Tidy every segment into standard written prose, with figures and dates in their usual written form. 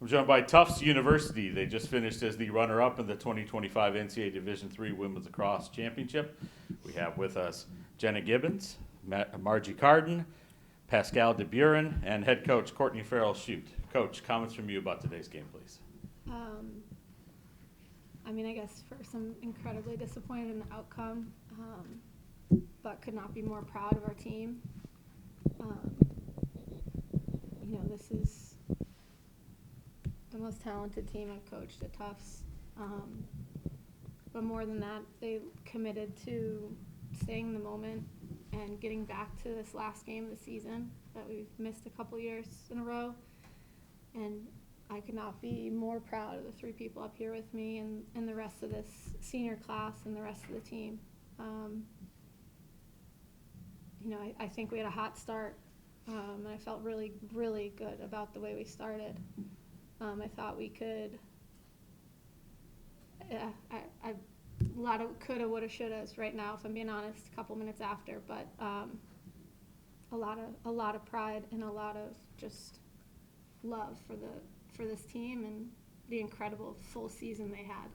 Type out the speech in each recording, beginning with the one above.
I'm joined by Tufts University. They just finished as the runner-up in the 2025 NCAA Division III Women's Lacrosse Championship. We have with us Jenna Gibbons, Margie Carden, Pascal DeBuren, and head coach Courtney Farrell-Shute. Coach, comments from you about today's game, please. I guess first I'm incredibly disappointed in the outcome, but could not be more proud of our team. This is the most talented team I've coached at Tufts. But more than that, they committed to staying in the moment and getting back to this last game of the season that we've missed a couple years in a row. And I could not be more proud of the three people up here with me and the rest of this senior class and the rest of the team. I think we had a hot start, and I felt really, really good about the way we started. I thought we could, a lot of coulda, woulda, shouldas right now, if I'm being honest, a couple minutes after, but a lot of pride and a lot of just love for this team and the incredible full season they had.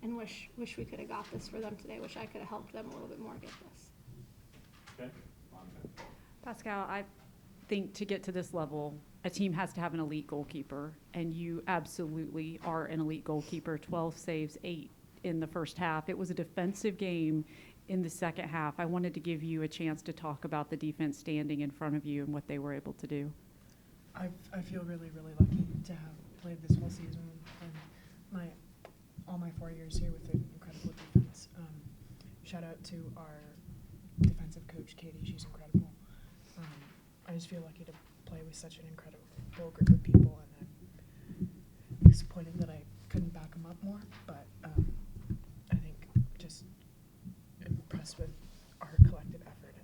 And wish we could have got this for them today. Wish I could have helped them a little bit more get this. Okay. Pascal, I think to get to this level, a team has to have an elite goalkeeper, and you absolutely are an elite goalkeeper. 12 saves, 8 in the first half. It was a defensive game in the second half. I wanted to give you a chance to talk about the defense standing in front of you and what they were able to do. I feel really, really lucky to have played this whole season and all my 4 years here with an incredible defense. Shout out to our defensive coach, Katie. She's incredible. I just feel lucky to play with such an incredible group of people, and I'm disappointed that I couldn't back them up more, but I think just impressed with our collective effort.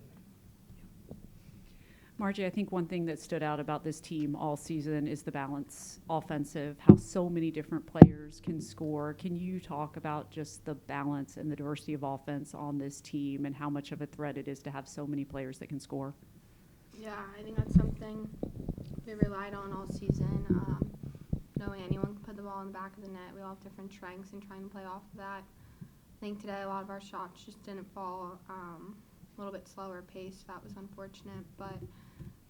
Margie, I think one thing that stood out about this team all season is the balance offensive, how so many different players can score. Can you talk about just the balance and the diversity of offense on this team and how much of a threat it is to have so many players that can score? Yeah, I think that's something we relied on all season. Knowing anyone can put the ball in the back of the net. We all have different strengths and trying to play off of that. I think today a lot of our shots just didn't fall a little bit slower pace. That was unfortunate, but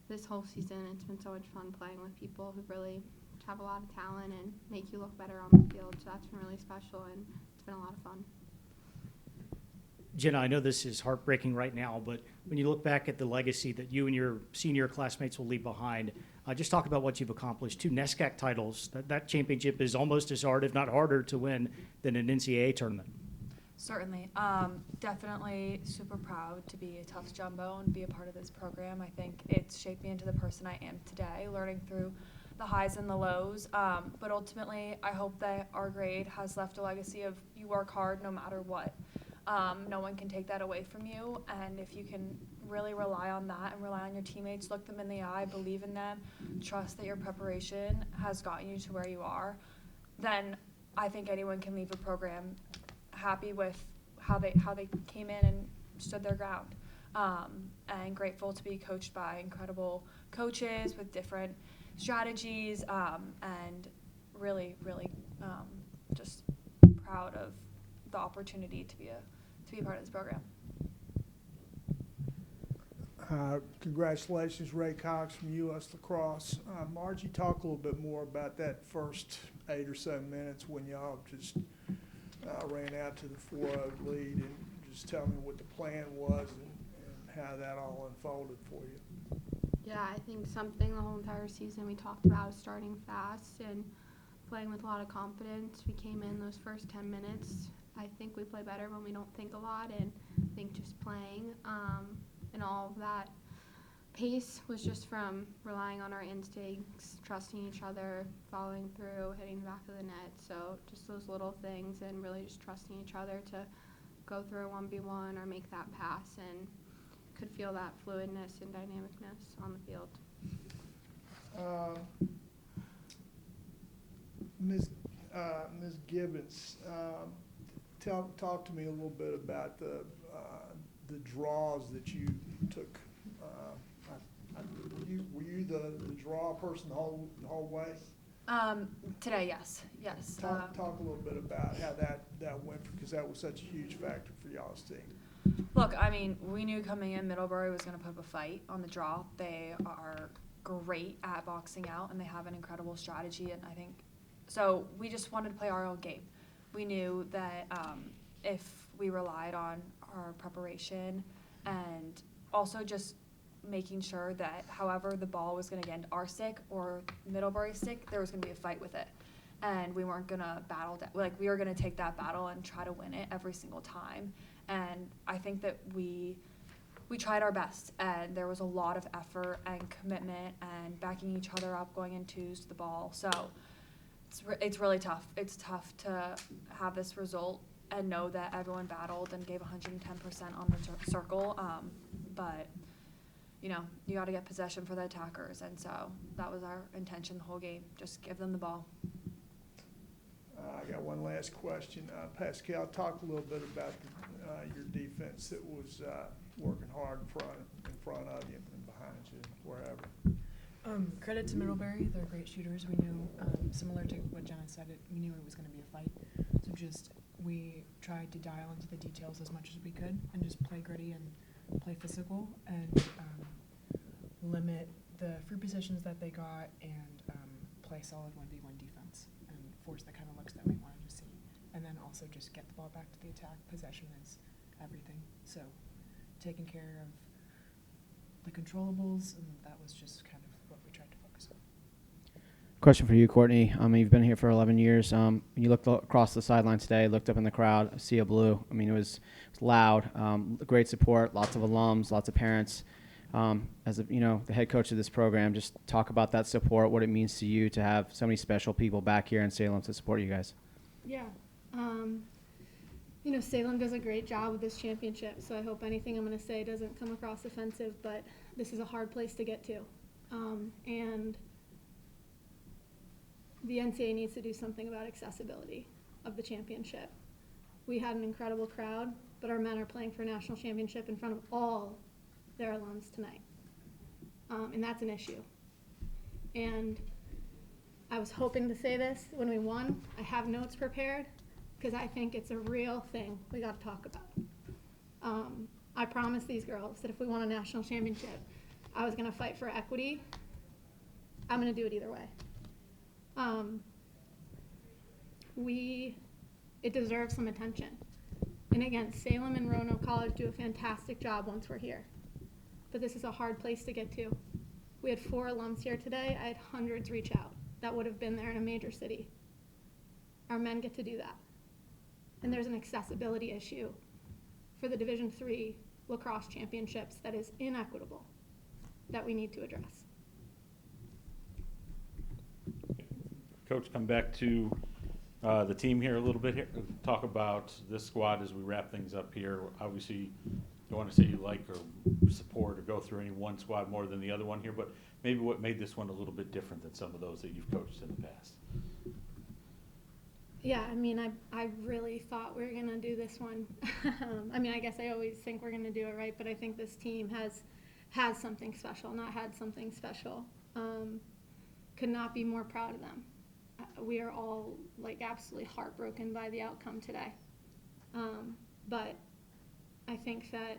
this whole season it's been so much fun playing with people who really have a lot of talent and make you look better on the field. So that's been really special, and it's been a lot of fun. Jenna, I know this is heartbreaking right now, but when you look back at the legacy that you and your senior classmates will leave behind, just talk about what you've accomplished. 2 NESCAC titles. That championship is almost as hard, if not harder, to win than an NCAA tournament. Certainly. Definitely super proud to be a Tufts Jumbo and be a part of this program. I think it's shaped me into the person I am today, learning through the highs and the lows. But ultimately, I hope that our grade has left a legacy of you work hard no matter what. No one can take that away from you. And if you can really rely on that and rely on your teammates, look them in the eye, believe in them, trust that your preparation has gotten you to where you are, then I think anyone can leave a program happy with how they came in and stood their ground, and grateful to be coached by incredible coaches with different strategies, and really just proud of the opportunity to be a part of this program. Congratulations, Ray Cox from U.S. Lacrosse. Margie, talk a little bit more about that first 8 or so minutes when y'all just ran out to the 4-0 lead, and just tell me what the plan was and how that all unfolded for you. Yeah, I think something the whole entire season we talked about is starting fast and playing with a lot of confidence. We came in those first 10 minutes. I think we play better when we don't think a lot, and I think just playing and all of that pace was just from relying on our instincts, trusting each other, following through, hitting the back of the net. So just those little things and really just trusting each other to go through a 1v1 or make that pass, and could feel that fluidness and dynamicness on the field. Ms. Gibbons, talk to me a little bit about the draws that you took. were you the draw person the whole way? Today, yes. Talk a little bit about how that went, because that was such a huge factor for y'all's team. Look, I mean, we knew coming in Middlebury was going to put up a fight on the draw. They are great at boxing out, and they have an incredible strategy, and I think so. We just wanted to play our own game. We knew that if we relied on our preparation and also just making sure that however the ball was going to get into our stick or Middlebury's stick, there was going to be a fight with it. And we weren't going to battle that. Like, we were going to take that battle and try to win it every single time. And I think that we tried our best, and there was a lot of effort and commitment and backing each other up going into the ball. So it's really tough. It's tough to have this result and know that everyone battled and gave 110% on the circle. But, you know, you got to get possession for the attackers, and so that was our intention the whole game. Just give them the ball. I got one last question. Pascal, talk a little bit about your defense that was working hard in front of you and behind you, wherever. Credit to Middlebury. They're great shooters. We knew, similar to what Jenna said, we knew it was going to be a fight. So we tried to dial into the details as much as we could and just play gritty and play physical and limit the free positions that they got and play solid 1v1 defense and force the kind of looks that we wanted to see. And then also just get the ball back to the attack. Possession is everything. So taking care of the controllables, and that was just kind of what we tried to focus on. Question for you, Courtney. You've been here for 11 years. When you looked across the sideline today, looked up in the crowd, a sea of blue. I mean, it was loud, great support, lots of alums, lots of parents. As the head coach of this program, just talk about that support, what it means to you to have so many special people back here in Salem to support you guys. Yeah. Salem does a great job with this championship, so I hope anything I'm going to say doesn't come across offensive, but this is a hard place to get to. And the NCAA needs to do something about accessibility of the championship. We had an incredible crowd, but our men are playing for a national championship in front of all their alums tonight. And that's an issue. And I was hoping to say this when we won. I have notes prepared because I think it's a real thing we got to talk about. I promised these girls that if we won a national championship, I was going to fight for equity. I'm going to do it either way. It deserves some attention. And again, Salem and Roanoke College do a fantastic job once we're here. But this is a hard place to get to. We had 4 alums here today. I had hundreds reach out that would have been there in a major city. Our men get to do that. And there's an accessibility issue for the Division III lacrosse championships that is inequitable that we need to address. Coach, come back to the team here a little bit here. Talk about this squad as we wrap things up here. Obviously, don't want to say you like or support or go through any one squad more than the other one here, but maybe what made this one a little bit different than some of those that you've coached in the past. Yeah, I really thought we were going to do this one. I guess I always think we're going to do it right, but I think this team has something special, not had something special. Could not be more proud of them. We are all absolutely heartbroken by the outcome today. But I think that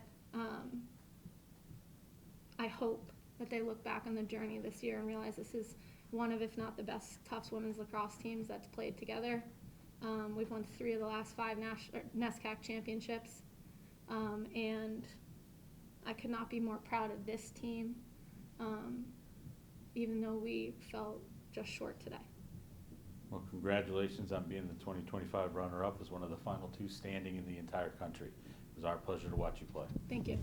I hope that they look back on the journey this year and realize this is one of, if not the best Tufts women's lacrosse teams that's played together. We've won 3 of the last 5 NESCAC championships, and I could not be more proud of this team, even though we fell just short today. Well, congratulations on being the 2025 runner-up as one of the final 2 standing in the entire country. It was our pleasure to watch you play. Thank you.